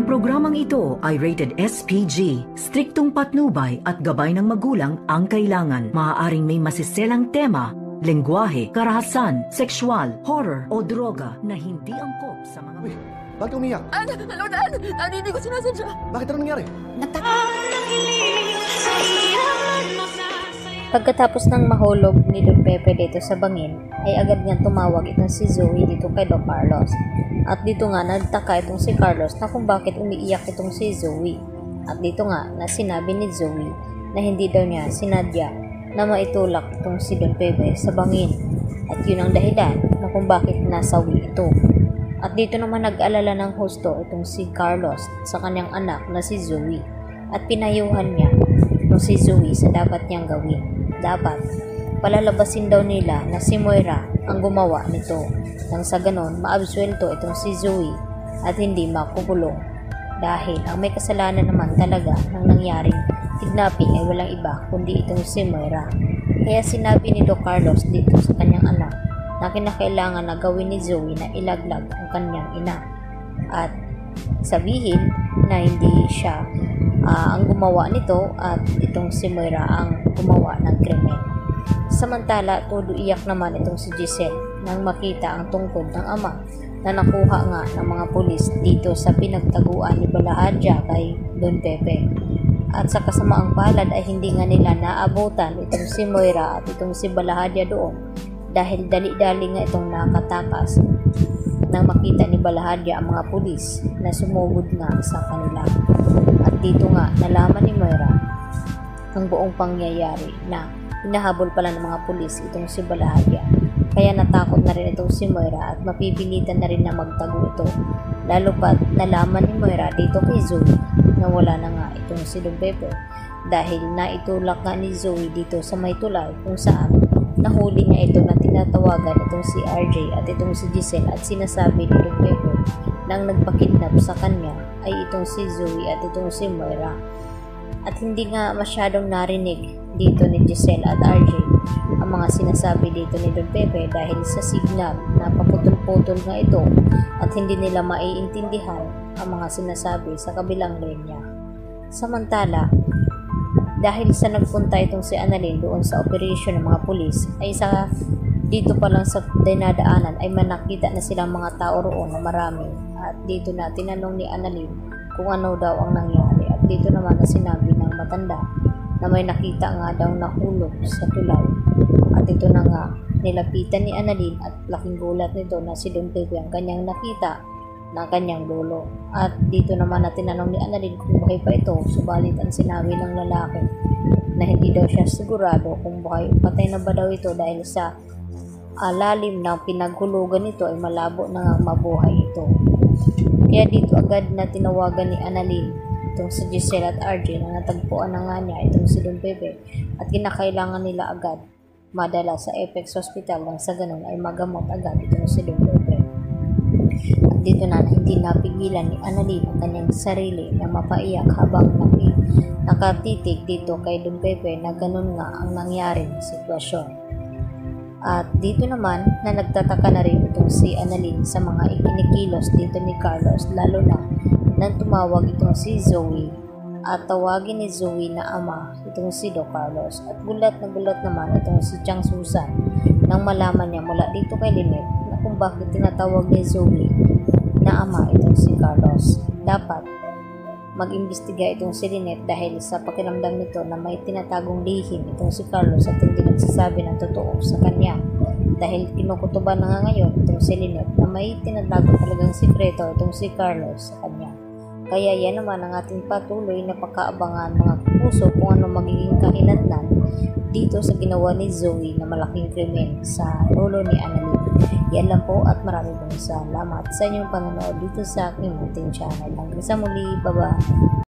Ang programang ito ay rated SPG. Striktong patnubay at gabay ng magulang ang kailangan. Maaaring may masiselang tema, lengguwahe, karahasan, sexual, horror o droga na hindi angkop sa mga... Uy, bakit ka umiyak? Hindi ko sinasadya. Bakit ano nangyari? Pagkatapos ng mahulog ni Don Pepe dito sa bangin, ay agad niyang tumawag itong si Zoe dito kay Don Carlos. At dito nga nagtaka itong si Carlos na kung bakit umiiyak itong si Zoe. At dito nga na sinabi ni Zoe na hindi daw niya sinadya na maitulak itong si Don Pepe sa bangin. At yun ang dahilan na kung bakit nasawi ito. At dito naman nag-alala ng husto itong si Carlos sa kanyang anak na si Zoe. At pinayuhan niya itong si Zoe sa dapat niyang gawin. Dapat palalabasin daw nila na si Moira ang gumawa nito nang sa ganon maabsuelto itong si Zoe at hindi makukulong dahil ang may kasalanan naman talaga ng nangyaring kidnapping ay walang iba kundi itong si Moira. Kaya sinabi ni Don Carlos dito sa kanyang anak na kinakailangan na gawin ni Zoe na ilaglag ang kanyang ina at sabihin na hindi siya ang gumawa nito at itong si Moira ang gumawa ng krimen. Samantala, todo iyak naman itong si Giselle nang makita ang tungkod ng ama na nakuha nga ng mga pulis dito sa pinagtaguan ni Balahadja kay Don Pepe. At sa kasamaang palad ay hindi nga nila naabutan itong si Moira at itong si Balahadja doon dahil dali-dali nga itong nakatakas nang makita ni Balahadja ang mga pulis na sumugod nga sa kanila. At dito nga nalaman ni Moira ang buong pangyayari na hinahabol pala ng mga pulis itong si Balahadja. Kaya natakot na rin itong si Moira at mapipilitan na rin na magtago ito. Lalo pat nalaman ni Moira dito kay Zoe na wala na nga itong si Don Pepe dahil naitulak nga ni Zoe dito sa may tulay kung saan nahuli niya ito na tinatawagan itong si RJ at itong si Giselle at sinasabi ni Don Pepe nang nagpakidnap sa kanya ay itong si Zoe at itong si Moira. At hindi nga masyadong narinig dito ni Giselle at RJ ang mga sinasabi dito ni Don Pepe dahil sa signal na paputol-putol nga ito at hindi nila maiintindihan ang mga sinasabi sa kabilang linya. Samantala, dahil sa nagpunta itong si Annalyn doon sa operation ng mga pulis ay sa dito pa lang sa dinadaanan ay manakita na silang mga tao roon na marami at dito na tinanong ni Annalyn kung ano daw ang nangyari at dito naman na sinabi ng matanda na may nakita nga daw na hulog sa tulay at ito na nga nilapitan ni Annalyn at laking gulat nito na si Don Pepe ang kanyang nakita ng kanyang lolo at dito naman na tinanong ni Annalyn kung buhay pa ito subalit ang sinabi ng lalaki na hindi daw siya sigurado kung buhay patay na ba daw ito dahil sa lalim ng pinaghulugan nito ay malabo na nga mabuhay ito. Kaya dito agad na tinawagan ni Annalyn itong si Giselle at RJ na natagpuan na nga niya itong si Don Pepe at kinakailangan nila agad madala sa Apex Hospital nang sa ganun ay magamot agad itong si Don Pepe. At dito na hindi napigilan ni Annalyn ang kanyang sarili na mapaiyak habang nakatitig dito kay Don Pepe na ganun nga ang nangyaring sitwasyon. At dito naman na nagtataka na rin itong si Annalyn sa mga ikinikilos dito ni Carlos lalo na nang tumawag itong si Zoe at tawagin ni Zoe na ama itong si Don Carlos at gulat naman itong si Chang Susan nang malaman niya mula dito kay Lynette na kung bakit tinatawag ni Zoe na ama itong si Carlos. Dapat mag-imbestiga itong si Lynette dahil sa pakiramdam nito na may tinatagong lihim itong si Carlos at hindi nagsasabi ng totoo sa kanya dahil kinukutuban na nga ngayon itong si Lynette na may tinatagong talagang sikreto itong si Carlos sa kanya. Kaya yan naman ang ating patuloy na pagkaabangan mga puso kung ano magiging kahinatnan dito sa ginawa ni Zoe na malaking krimen sa lolo ni Annalyn. Yan lang po at maraming salamat sa inyong panonood dito sa aking munting channel. Hanggang sa muli, bye-bye!